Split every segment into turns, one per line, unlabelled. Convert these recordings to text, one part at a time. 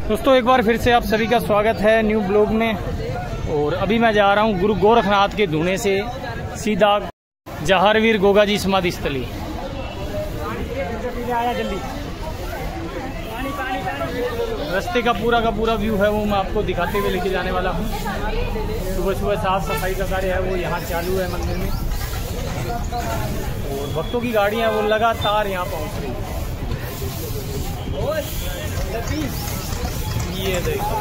दोस्तों एक बार फिर से आप सभी का स्वागत है न्यू ब्लॉग में। और अभी मैं जा रहा हूं गुरु गोरखनाथ के धूने से सीधा जहारवीर गोगा जी समाधि स्थली। रास्ते का पूरा व्यू है वो मैं आपको दिखाते हुए लेके जाने वाला हूं। सुबह साफ सफाई का कार्य है वो यहाँ चालू है मंदिर में, और भक्तों की गाड़ियां वो लगातार यहाँ पहुँच रही है। ये देखो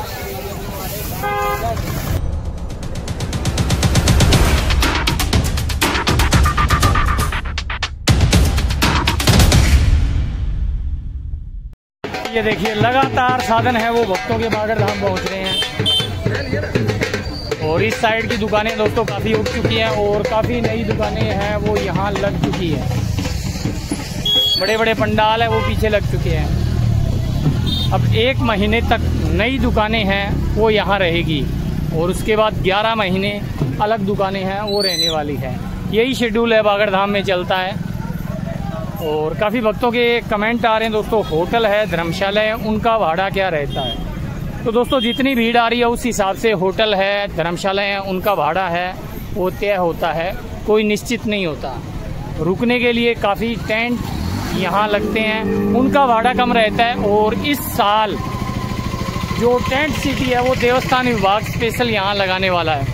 ये देखिए लगातार साधन है वो भक्तों के बागड़ धाम पहुंच रहे हैं। और इस साइड की दुकानें दोस्तों काफ़ी उठ चुकी हैं और काफ़ी नई दुकानें हैं वो यहाँ लग चुकी है। बड़े बड़े पंडाल है वो पीछे लग चुके हैं। अब 1 महीने तक नई दुकानें हैं वो यहाँ रहेगी और उसके बाद 11 महीने अलग दुकानें हैं वो रहने वाली है। यही शेड्यूल है बागड़ धाम में चलता है। और काफ़ी भक्तों के कमेंट आ रहे हैं दोस्तों, होटल है धर्मशाला है उनका भाड़ा क्या रहता है। तो दोस्तों जितनी भीड़ आ रही है उस हिसाब से होटल है धर्मशाला है उनका भाड़ा है वो तय होता है, कोई निश्चित नहीं होता। रुकने के लिए काफ़ी टेंट यहाँ लगते हैं उनका भाड़ा कम रहता है। और इस साल जो टेंट सिटी है वो देवस्थान विभाग स्पेशल यहाँ लगाने वाला है,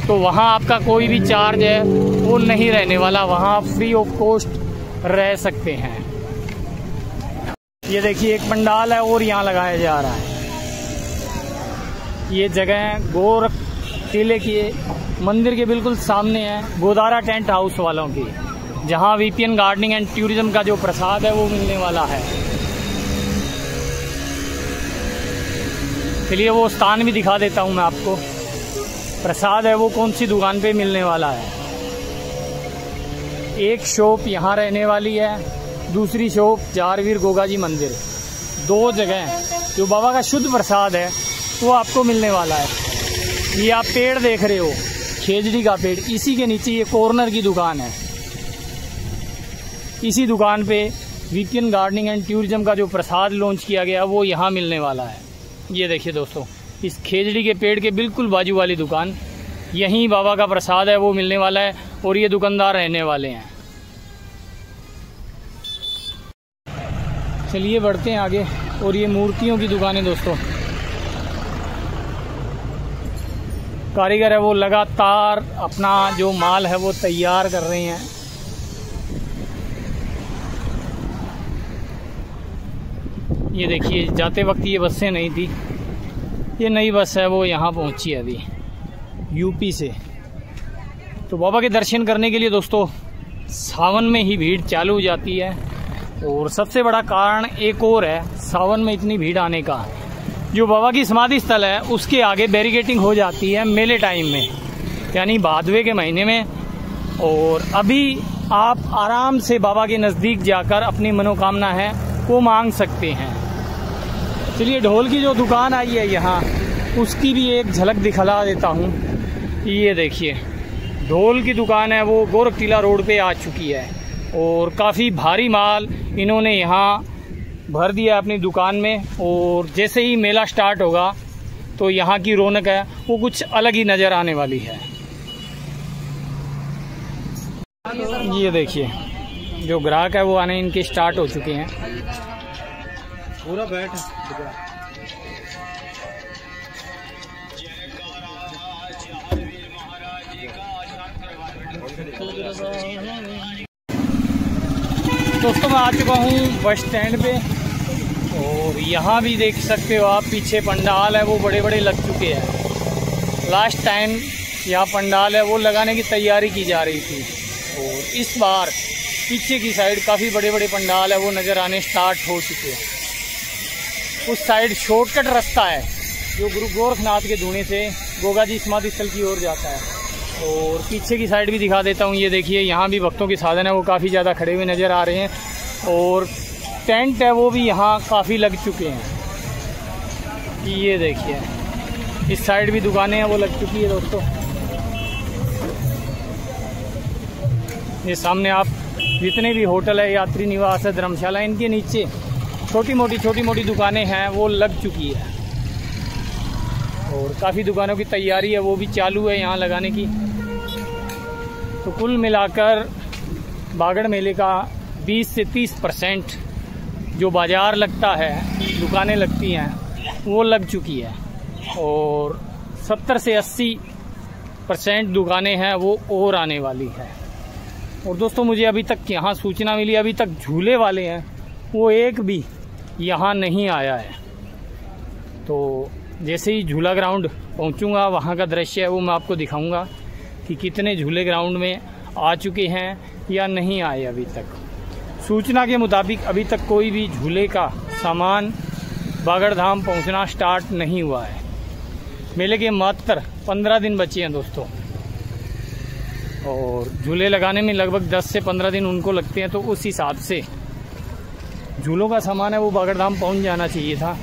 तो वहाँ आपका कोई भी चार्ज है वो नहीं रहने वाला, वहाँ फ्री ऑफ कॉस्ट रह सकते हैं। ये देखिए एक पंडाल है और यहाँ लगाया जा रहा है। ये जगह गोरख किले के मंदिर के बिल्कुल सामने है गोदारा टेंट हाउस वालों की, जहाँ वीपीएन गार्डनिंग एंड टूरिज्म का जो प्रसाद है वो मिलने वाला है। चलिए वो स्थान भी दिखा देता हूँ मैं आपको। प्रसाद है वो कौन सी दुकान पे मिलने वाला है। एक शॉप यहाँ रहने वाली है, दूसरी शॉप जहारवीर गोगा जी मंदिर। 2 जगह जो बाबा का शुद्ध प्रसाद है वो आपको मिलने वाला है। ये आप पेड़ देख रहे हो खेजड़ी का पेड़, इसी के नीचे ये कॉर्नर की दुकान है। इसी दुकान पे वीपीएन गार्डनिंग एंड टूरिज्म का जो प्रसाद लॉन्च किया गया वो यहाँ मिलने वाला है। ये देखिए दोस्तों इस खेजड़ी के पेड़ के बिल्कुल बाजू वाली दुकान, यहीं बाबा का प्रसाद है वो मिलने वाला है और ये दुकानदार रहने वाले हैं। चलिए बढ़ते हैं आगे। और ये मूर्तियों की दुकानें दोस्तों, कारीगर है वो लगातार अपना जो माल है वो तैयार कर रहे हैं। ये देखिए जाते वक्त ये बसें नहीं थी, ये नई बस है वो यहाँ पहुँची है अभी यूपी से। तो बाबा के दर्शन करने के लिए दोस्तों सावन में ही भीड़ चालू हो जाती है। और सबसे बड़ा कारण एक और है सावन में इतनी भीड़ आने का, जो बाबा की समाधि स्थल है उसके आगे बैरिकेटिंग हो जाती है मेले टाइम में, यानी भादवे के महीने में। और अभी आप आराम से बाबा के नज़दीक जाकर अपनी मनोकामना है वो मांग सकते हैं। चलिए ढोल की जो दुकान आई है यहाँ उसकी भी एक झलक दिखला देता हूँ। ये देखिए ढोल की दुकान है वो गोरख टीला रोड पे आ चुकी है और काफ़ी भारी माल इन्होंने यहाँ भर दिया अपनी दुकान में। और जैसे ही मेला स्टार्ट होगा तो यहाँ की रौनक है वो कुछ अलग ही नज़र आने वाली है। ये देखिए जो ग्राहक है वो आने इनके स्टार्ट हो चुके हैं। पूरा बैठ दोस्तों मैं आ चुका हूँ बस स्टैंड पे और यहाँ भी देख सकते हो आप पीछे पंडाल है वो बड़े बड़े लग चुके हैं। लास्ट टाइम यहाँ पंडाल है वो लगाने की तैयारी की जा रही थी और इस बार पीछे की साइड काफ़ी बड़े बड़े पंडाल है वो नज़र आने स्टार्ट हो चुके हैं। उस साइड शॉर्टकट रास्ता है जो गुरु गोरखनाथ के धूने से गोगा जी समाधि स्थल की ओर जाता है। और पीछे की साइड भी दिखा देता हूँ। ये देखिए यहाँ भी भक्तों के साधन है वो काफ़ी ज़्यादा खड़े हुए नज़र आ रहे हैं और टेंट है वो भी यहाँ काफ़ी लग चुके हैं। ये देखिए इस साइड भी दुकानें हैं वो लग चुकी है दोस्तों। ये सामने आप जितने भी होटल है, यात्री निवास है, धर्मशाला, इनके नीचे छोटी मोटी दुकानें हैं वो लग चुकी है। और काफ़ी दुकानों की तैयारी है, वो भी चालू है यहाँ लगाने की। तो कुल मिलाकर बागड़ मेले का 20 से 30% जो बाज़ार लगता है, दुकानें लगती हैं, वो लग चुकी है और 70 से 80% दुकानें हैं वो और आने वाली है। और दोस्तों मुझे अभी तक यहाँ सूचना मिली, अभी तक झूले वाले हैं वो एक भी यहाँ नहीं आया है। तो जैसे ही झूला ग्राउंड पहुँचूँगा वहाँ का दृश्य है वो मैं आपको दिखाऊँगा कि कितने झूले ग्राउंड में आ चुके हैं या नहीं आए। अभी तक सूचना के मुताबिक अभी तक कोई भी झूले का सामान बागड़ धाम पहुँचना स्टार्ट नहीं हुआ है। मेले के मात्र 15 दिन बचे हैं दोस्तों, और झूले लगाने में लगभग 10 से 15 दिन उनको लगते हैं। तो उस हिसाब से झूलों का सामान है वो बागड़ धाम पहुँच जाना चाहिए था।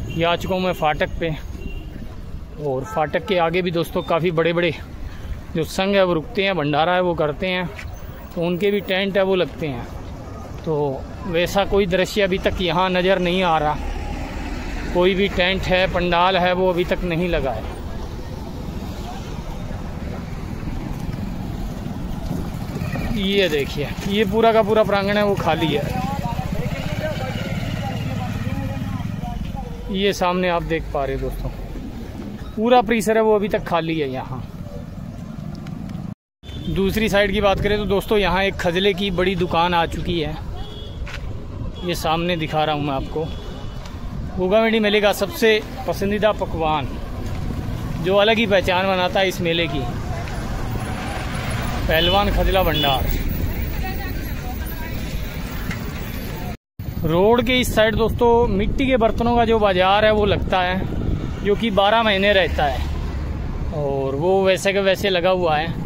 ये आ चुका हूँ मैं फाटक पे, और फाटक के आगे भी दोस्तों काफ़ी बड़े बड़े जो संघ है वो रुकते हैं, भंडारा है वो करते हैं, तो उनके भी टेंट है वो लगते हैं। तो वैसा कोई दृश्य अभी तक यहाँ नज़र नहीं आ रहा, कोई भी टेंट है, पंडाल है वो अभी तक नहीं लगा है। ये देखिए, ये पूरा का पूरा प्रांगण है वो खाली है। ये सामने आप देख पा रहे हैं दोस्तों, पूरा परिसर है वो अभी तक खाली है। यहाँ दूसरी साइड की बात करें तो दोस्तों यहाँ एक खजले की बड़ी दुकान आ चुकी है। ये सामने दिखा रहा हूँ मैं आपको। गोगा मंडी मेले का सबसे पसंदीदा पकवान जो अलग ही पहचान बनाता है इस मेले की, पहलवान खजला भंडार। रोड के इस साइड दोस्तों मिट्टी के बर्तनों का जो बाजार है वो लगता है, जो कि 12 महीने रहता है और वो वैसे के वैसे लगा हुआ है।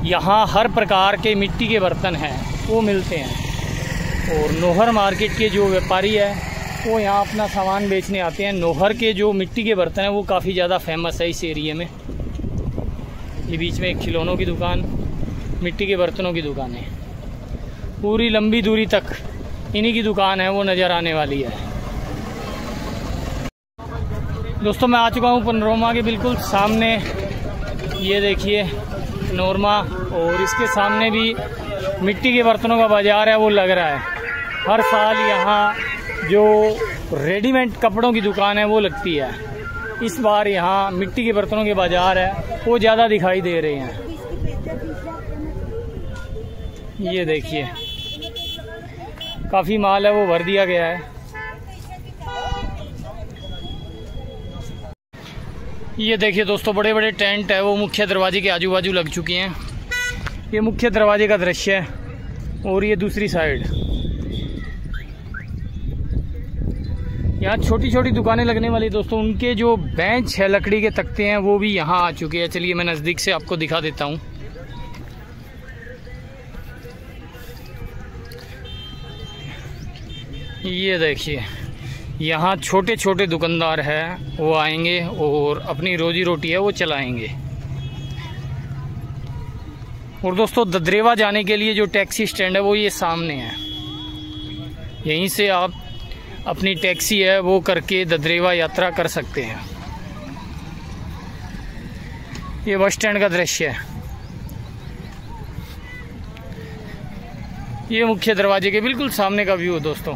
यहाँ हर प्रकार के मिट्टी के बर्तन हैं वो मिलते हैं, और नोहर मार्केट के जो व्यापारी है वो यहाँ अपना सामान बेचने आते हैं। नोहर के जो मिट्टी के बर्तन हैं वो काफ़ी ज़्यादा फेमस है इस एरिया में। ये बीच में एक खिलौनों की दुकान, मिट्टी के बर्तनों की दुकान है, पूरी लंबी दूरी तक इन्हीं की दुकान है वो नज़र आने वाली है। दोस्तों मैं आ चुका हूँ पनोरमा के बिल्कुल सामने। ये देखिए नोरमा, और इसके सामने भी मिट्टी के बर्तनों का बाजार है वो लग रहा है। हर साल यहाँ जो रेडीमेड कपड़ों की दुकान है वो लगती है, इस बार यहाँ मिट्टी के बर्तनों के बाजार है वो ज़्यादा दिखाई दे रहे हैं। ये देखिए काफ़ी माल है वो भर दिया गया है। ये देखिए दोस्तों बड़े बड़े टेंट है वो मुख्य दरवाजे के आजू बाजू लग चुके हैं। ये मुख्य दरवाजे का दृश्य है, और ये दूसरी साइड यहाँ छोटी छोटी दुकानें लगने वाली दोस्तों, उनके जो बेंच है लकड़ी के तख्ते हैं वो भी यहाँ आ चुके हैं। चलिए मैं नज़दीक से आपको दिखा देता हूँ। ये देखिए यहाँ छोटे छोटे दुकानदार हैं वो आएंगे और अपनी रोजी रोटी है वो चलाएंगे। और दोस्तों ददरेवा जाने के लिए जो टैक्सी स्टैंड है वो ये सामने है, यहीं से आप अपनी टैक्सी है वो करके ददरेवा यात्रा कर सकते हैं। ये बस स्टैंड का दृश्य है। ये मुख्य दरवाजे के बिल्कुल सामने का व्यू है दोस्तों।